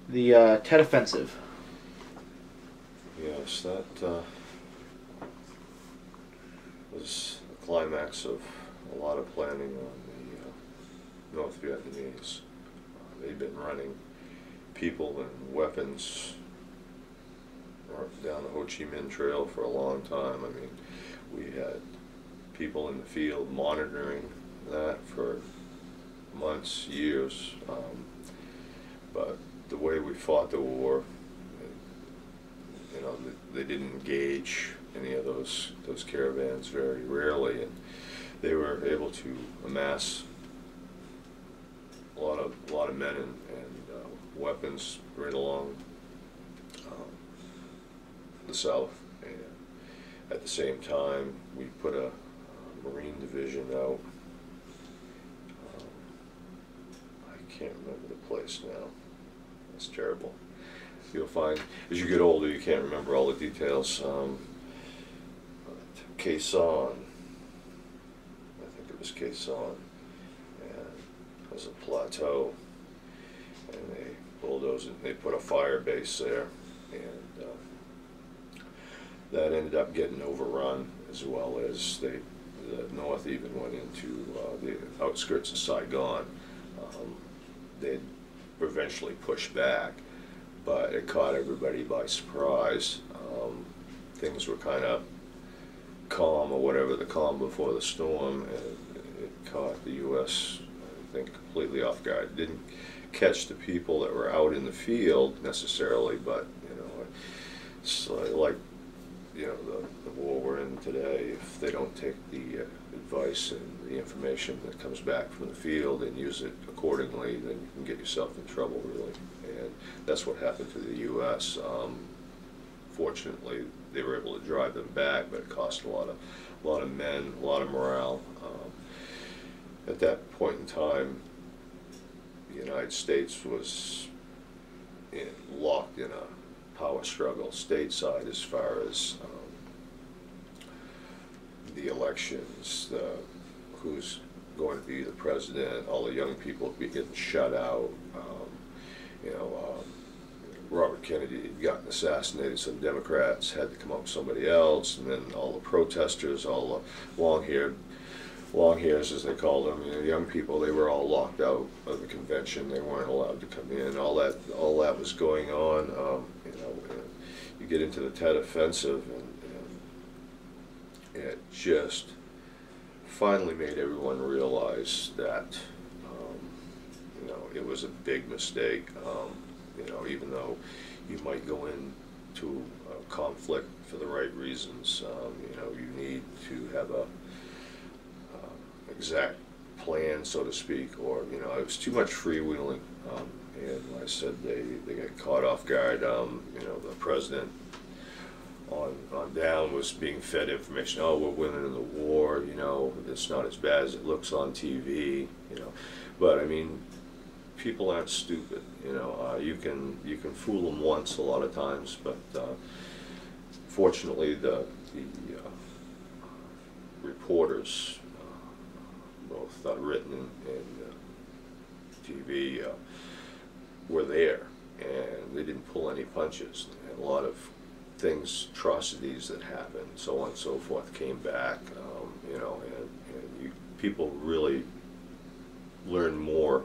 The Tet Offensive. Yes, that was the climax of a lot of planning on the North Vietnamese. They'd been running people and weapons down the Ho Chi Minh Trail for a long time. I mean, we had people in the field monitoring that for months, years. But the way we fought the war, they didn't engage any of those caravans very rarely, and they were able to amass a lot of men and weapons right along the south. And at the same time, we put a Marine division out. I can't remember the place now. It's terrible. You'll find as you get older, you can't remember all the details. Quezon, I think it was Quezon, and it was a plateau, and they bulldozed it, and they put a fire base there, and that ended up getting overrun, as well as the North even went into the outskirts of Saigon. They'd eventually pushed back, but it caught everybody by surprise. Things were kind of calm, or whatever, the calm before the storm, and it caught the U.S., I think, completely off guard. It didn't catch the people that were out in the field necessarily, but it's like the war we're in today. If they don't take the advice and the information that comes back from the field and use it accordingly, then you can get yourself in trouble, really. And that's what happened to the U.S. Fortunately, they were able to drive them back, but it cost a lot of men, a lot of morale. At that point in time, the United States was locked in a power struggle stateside, as far as the elections, who's going to be the president, all the young people be getting shut out. Robert Kennedy had gotten assassinated, so the Democrats had to come up with somebody else, and then all the protesters, all the long hairs as they called them, young people, they were all locked out of the convention. They weren't allowed to come in. All that was going on. You get into the Tet Offensive, and it just finally made everyone realize that it was a big mistake. Even though you might go into a conflict for the right reasons, you need to have a exact plan, so to speak, or it was too much freewheeling. And like I said, they got caught off guard. The president on down was being fed information. Oh, we're winning the war. It's not as bad as it looks on TV. But I mean, people aren't stupid. You can fool them once a lot of times, but fortunately the reporters, both written and TV, were there, and they didn't pull any punches. And a lot of things, atrocities that happened, so on and so forth, came back. And people really learned more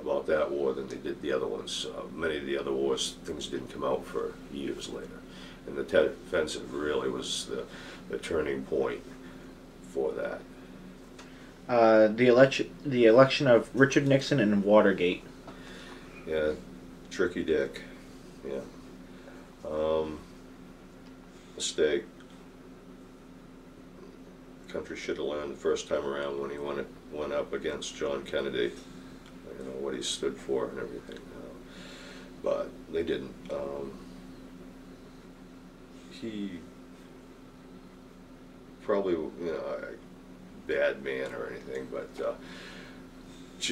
about that war than they did the other ones. Many of the other wars, things didn't come out for years later. And the Tet Offensive really was the turning point for that. The election of Richard Nixon and Watergate. Yeah, tricky dick. Yeah. Mistake. The country should have learned the first time around when he went up against John Kennedy. What he stood for and everything. But they didn't. He probably, a bad man or anything, but he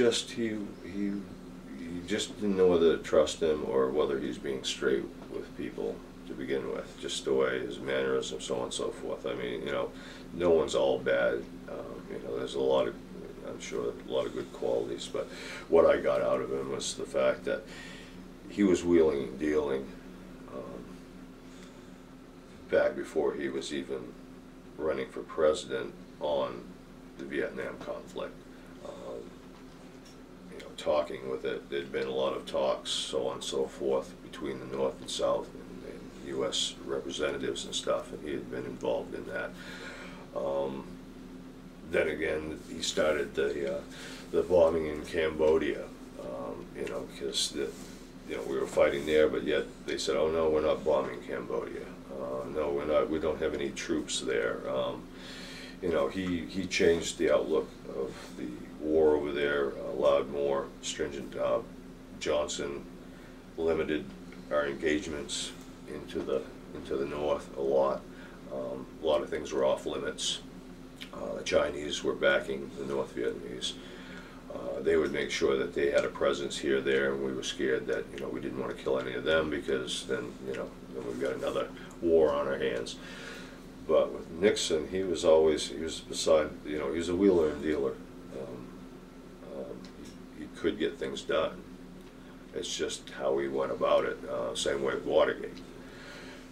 just didn't know whether to trust him or whether he's being straight with people to begin with. Just the way his mannerisms, so on and so forth. I mean, no one's all bad. There's a lot of, I'm sure, a lot of good qualities, but what I got out of him was the fact that he was wheeling and dealing back before he was even running for president on the Vietnam conflict. You know, talking with it, there'd been a lot of talks, so on and so forth, between the North and South and U.S. representatives and stuff, and he had been involved in that. Then again, he started the bombing in Cambodia, you know, because you know, we were fighting there, but yet they said, "Oh no, we're not bombing Cambodia. No, we're not. We don't have any troops there." You know, he changed the outlook of the war over there, allowed more stringent. Johnson limited our engagements into the North a lot. A lot of things were off limits. The Chinese were backing the North Vietnamese. They would make sure that they had a presence here, there, and we were scared that, you know, we didn't want to kill any of them, because then, you know, then we've got another war on our hands. But with Nixon, he was beside, you know, he was a wheeler and dealer. He could get things done. It's just how he went about it. Same way with Watergate.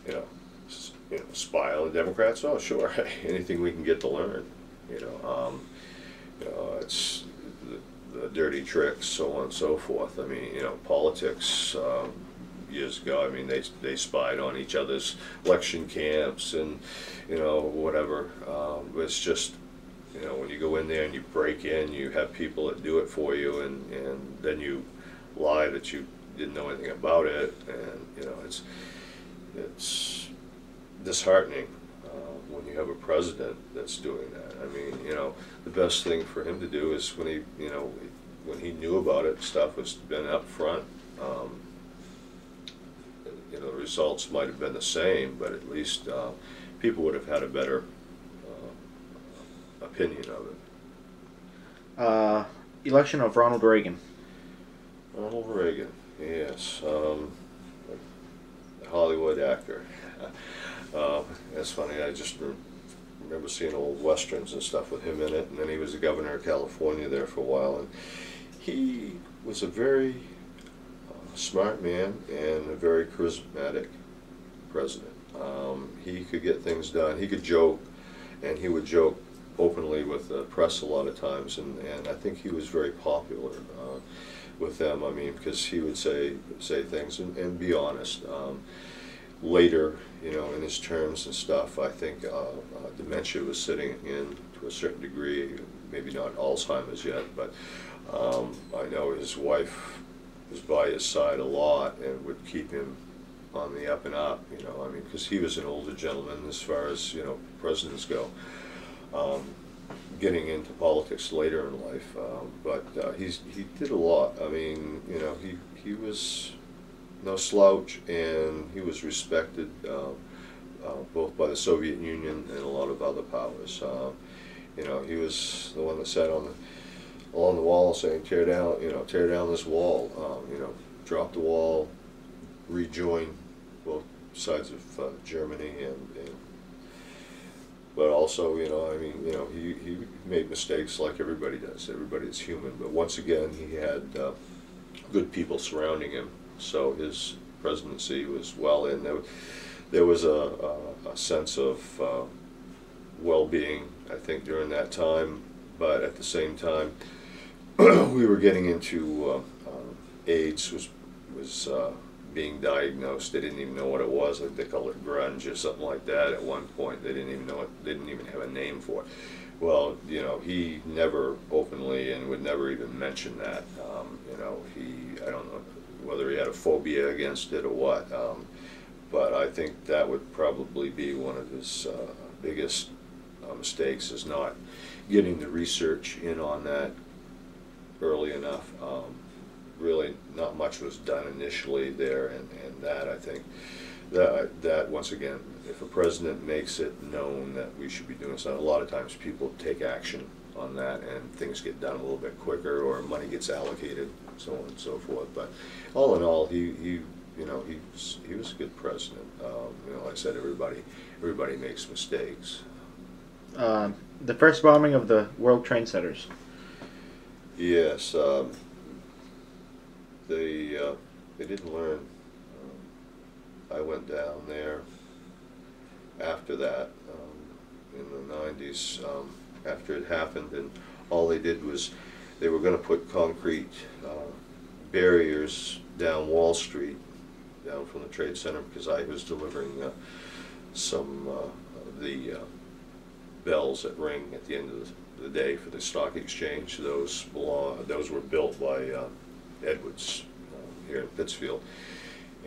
You know, spy on the Democrats? Oh, sure, anything we can get to learn. You know, it's the dirty tricks, so on and so forth. I mean, you know, politics. Years ago, I mean, they spied on each other's election camps and, you know, whatever. It's just, you know, when you go in there and you break in, you have people that do it for you, and then you lie that you didn't know anything about it, and, you know, it's disheartening when you have a president that's doing that. I mean, you know, the best thing for him to do is when he knew about it, stuff was been up front. You know, the results might have been the same, but at least people would have had a better opinion of it. Election of Ronald Reagan. Ronald Reagan, yes, Hollywood actor. That's funny. I just remember seeing old westerns and stuff with him in it, and then he was the governor of California there for a while, and he was a very smart man and a very charismatic president. He could get things done. He could joke, and he would joke openly with the press a lot of times, and I think he was very popular with them. I mean, because he would say things and be honest. Later, you know, in his terms and stuff, I think dementia was setting in to a certain degree. Maybe not Alzheimer's yet, but I know his wife was by his side a lot and would keep him on the up and up, you know, I mean, because he was an older gentleman as far as, you know, presidents go. Getting into politics later in life, but he did a lot. I mean, you know, he was no slouch, and he was respected both by the Soviet Union and a lot of other powers. You know, he was the one that sat along the wall saying, tear down this wall, you know, drop the wall, rejoin both sides of Germany, and but also, you know, I mean, you know, he made mistakes like everybody does. Everybody is human, but once again, he had good people surrounding him, so his presidency was well in. There was a sense of well-being, I think, during that time, but at the same time, we were getting into AIDS was being diagnosed. They didn't even know what it was. Like, they called it grunge or something like that at one point. They didn't even know it. They didn't even have a name for it. Well, you know, he never openly and would never even mention that. You know, I don't know whether he had a phobia against it or what, but I think that would probably be one of his biggest mistakes, is not getting the research in on that early enough. Really, not much was done initially there, and that, I think, that once again, if a president makes it known that we should be doing something, a lot of times people take action on that, and things get done a little bit quicker, or money gets allocated, so on and so forth. But all in all, he you know, he was a good president. You know, like I said, everybody makes mistakes. The first bombing of the World Trade Centers. Yes, they didn't learn. I went down there after that in the 90s, after it happened, and all they did was they were going to put concrete barriers down Wall Street, down from the Trade Center, because I was delivering some of the bells that ring at the end of the day for the stock exchange. Those were built by Edwards here in Pittsfield.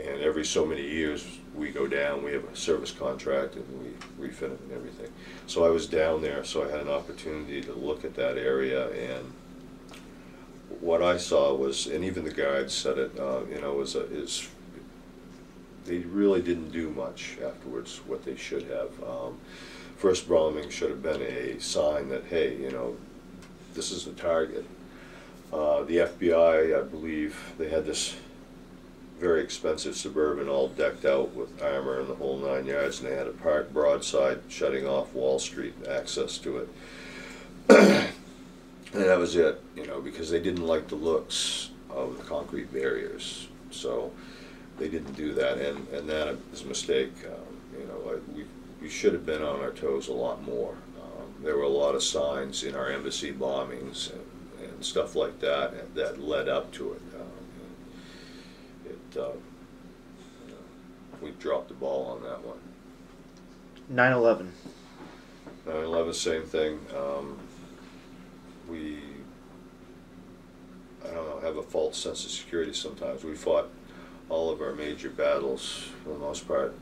And every so many years we go down, we have a service contract, and we refit it and everything. So I was down there, so I had an opportunity to look at that area, and what I saw was, and even the guards said it, you know, they really didn't do much afterwards, what they should have. First bombing should have been a sign that, hey, you know, this is the target. The FBI, I believe, they had this very expensive Suburban all decked out with armor and the whole 9 yards, and they had a parked broadside shutting off Wall Street access to it. And that was it, you know, because they didn't like the looks of the concrete barriers. So they didn't do that, and that is a mistake. You know, we should have been on our toes a lot more. There were a lot of signs in our embassy bombings and stuff like that that led up to it. We dropped the ball on that one. 9/11. 9/11, same thing. We, I don't know, have a false sense of security sometimes. We fought all of our major battles, for the most part,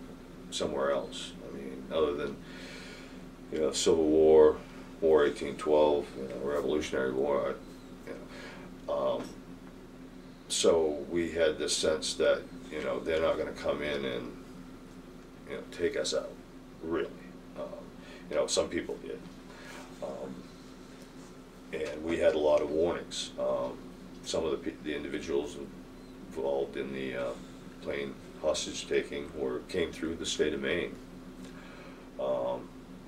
somewhere else. I mean, other than, you know, Civil War, War 1812, you know, Revolutionary War, you know. So we had this sense that, you know, they're not going to come in and, you know, take us out, really. You know, some people did. And we had a lot of warnings. Some of the individuals involved in the plane hostage taking came through the state of Maine.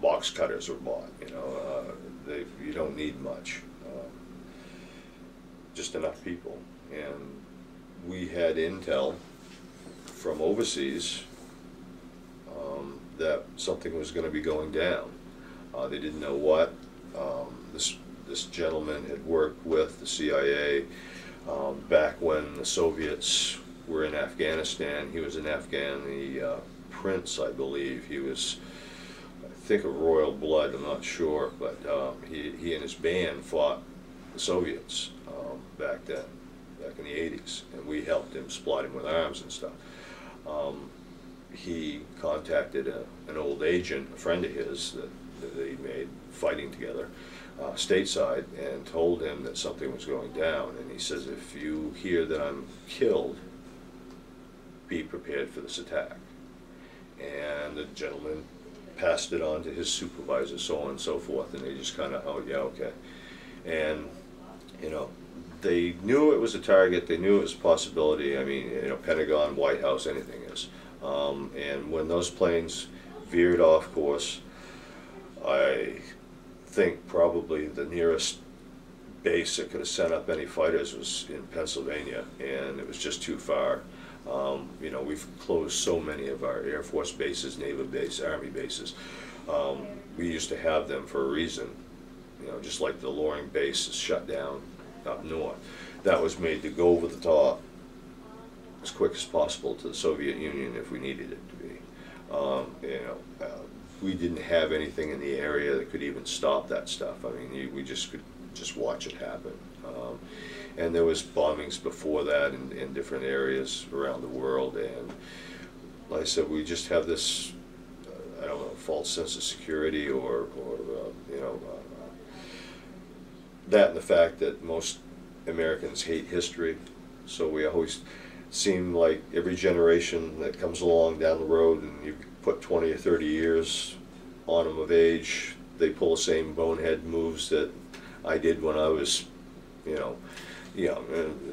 Box cutters were bought, you know. You don't need much. Just enough people. And we had intel from overseas that something was going to be going down. They didn't know what. This gentleman had worked with the CIA back when the Soviets were in Afghanistan. He was an Afghani prince, I believe. He was, I think, of royal blood. I'm not sure, but he and his band fought the Soviets back then, back in the 80s, and we helped him, supplied him with arms and stuff. He contacted an old agent, a friend of his that he made fighting together, stateside, and told him that something was going down. And he says, if you hear that I'm killed, be prepared for this attack. And the gentleman passed it on to his supervisor, so on and so forth, and they just kind of, oh yeah, okay. And, you know, they knew it was a target, they knew it was a possibility. I mean, you know, Pentagon, White House, anything is. And when those planes veered off course, I think probably the nearest base that could have sent up any fighters was in Pennsylvania, and it was just too far. You know, we've closed so many of our Air Force bases, Naval bases, Army bases. We used to have them for a reason. You know, just like the Loring base is shut down up north. That was made to go over the top as quick as possible to the Soviet Union if we needed it to be. You know, we didn't have anything in the area that could even stop that stuff. I mean, we just could just watch it happen. And there was bombings before that in different areas around the world. And like I said, we just have this, I don't know, false sense of security, or you know, that and the fact that most Americans hate history. So we always seem like every generation that comes along down the road, and you put 20 or 30 years on them of age, they pull the same bonehead moves that I did when I was, you know, young,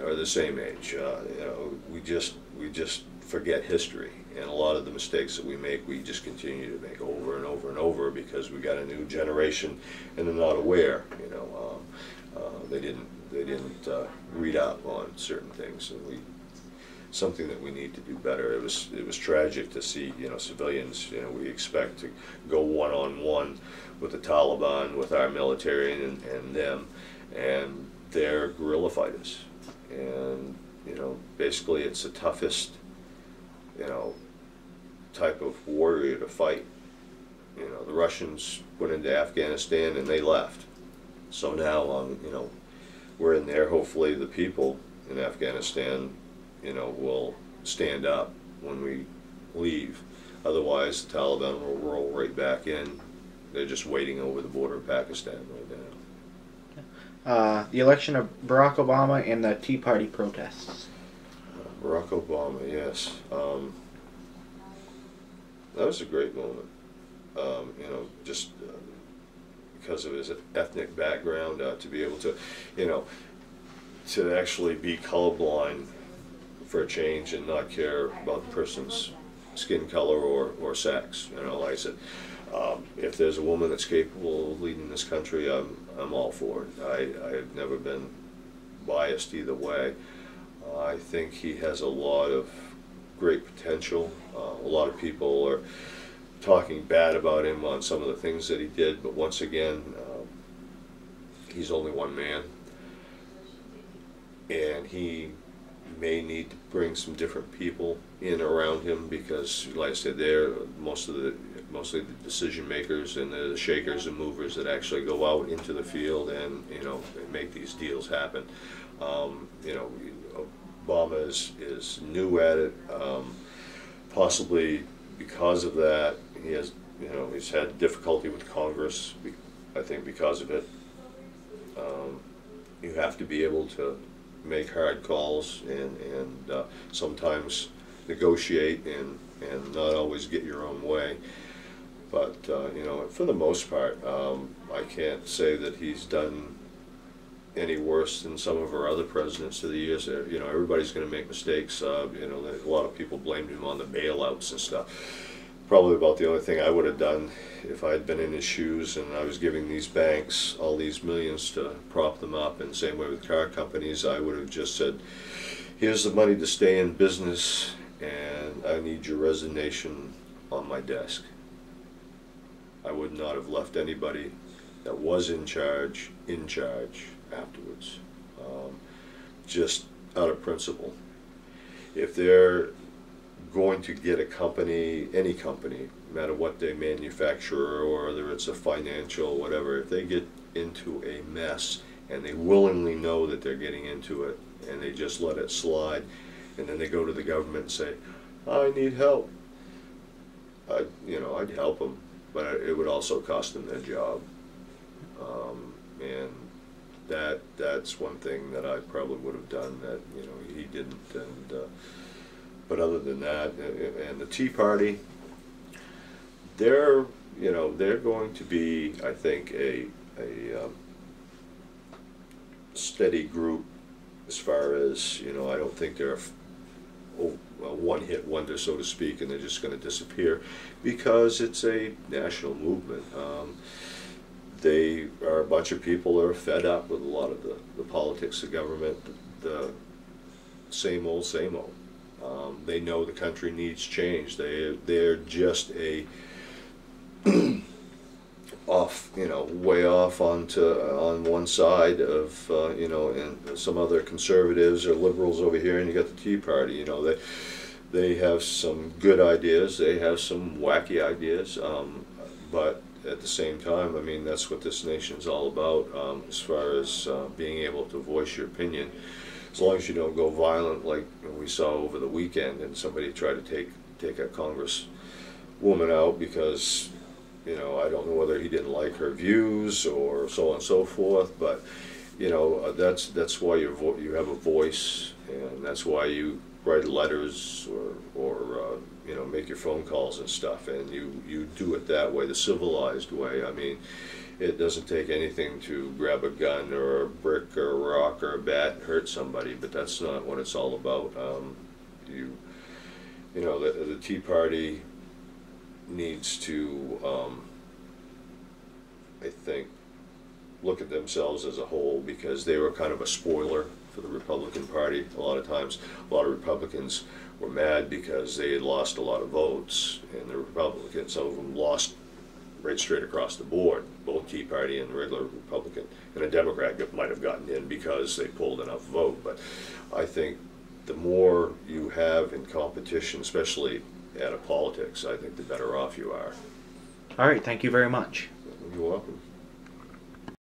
or the same age. You know, we just forget history, and a lot of the mistakes that we make, we just continue to make over and over and over because we got a new generation and they're not aware. You know, they didn't read up on certain things, and something that we need to do better. It was tragic to see, civilians. We expect to go one-on-one with the Taliban, with our military and them, and they're guerrilla fighters. And basically it's the toughest type of warrior to fight. The Russians went into Afghanistan and they left. So now, we're in there. Hopefully the people in Afghanistan, will stand up when we leave. Otherwise, the Taliban will roll right back in. They're just waiting over the border of Pakistan right now. The election of Barack Obama and the Tea Party protests. Barack Obama, yes. That was a great moment. Just because of his ethnic background, to be able to, to actually be colorblind for a change and not care about the person's skin color or sex. Like I said, if there's a woman that's capable of leading this country, I'm all for it. I've never been biased either way. I think he has a lot of great potential. A lot of people are talking bad about him on some of the things that he did, but once again, he's only one man, and he may need to bring some different people in around him, because, like I said, they're mostly the decision makers, and they're the shakers and movers that actually go out into the field and make these deals happen. Obama is new at it. Possibly because of that, he's had difficulty with Congress. I think because of it, you have to be able to make hard calls and sometimes negotiate and not always get your own way. But for the most part, I can't say that he's done any worse than some of our other presidents of the years. Everybody's going to make mistakes. A lot of people blamed him on the bailouts and stuff. Probably about the only thing I would have done if I had been in his shoes and I was giving these banks all these millions to prop them up, and same way with car companies, I would have just said, here's the money to stay in business, and I need your resignation on my desk. I would not have left anybody that was in charge afterwards, just out of principle. If they're going to get a company, any company, no matter what they manufacture or whether it's a financial, whatever, if they get into a mess and they willingly know that they're getting into it and they just let it slide, and then they go to the government and say, I need help, I'd help them, but it would also cost them their job. And that's one thing that I probably would have done that he didn't. And but other than that, and the Tea Party, they're going to be, I think, a steady group as far as I don't think they're a one-hit wonder, so to speak, and they're just going to disappear, because it's a national movement. They are a bunch of people that are fed up with a lot of the politics of government, the same old, same old. They know the country needs change. They're just a way off on one side of and some other conservatives or liberals over here, and you got the Tea Party. They have some good ideas. They have some wacky ideas, but at the same time, I mean, that's what this nation's all about, as far as being able to voice your opinion. As long as you don't go violent like we saw over the weekend, and somebody tried to take a congresswoman out because, I don't know whether he didn't like her views or so on and so forth, but, that's why you have a voice, and that's why you write letters or make your phone calls and stuff, and you do it that way, the civilized way. I mean, it doesn't take anything to grab a gun or a brick or a rock or a bat and hurt somebody, but that's not what it's all about. The Tea Party needs to, I think, look at themselves as a whole, because they were kind of a spoiler for the Republican Party. A lot of times, a lot of Republicans were mad because they had lost a lot of votes, and the Republicans, some of them lost right straight across the board, both Tea Party and the regular Republican, and a Democrat might have gotten in because they pulled enough vote. But I think the more you have in competition, especially out of politics, I think the better off you are. All right, thank you very much. You're welcome.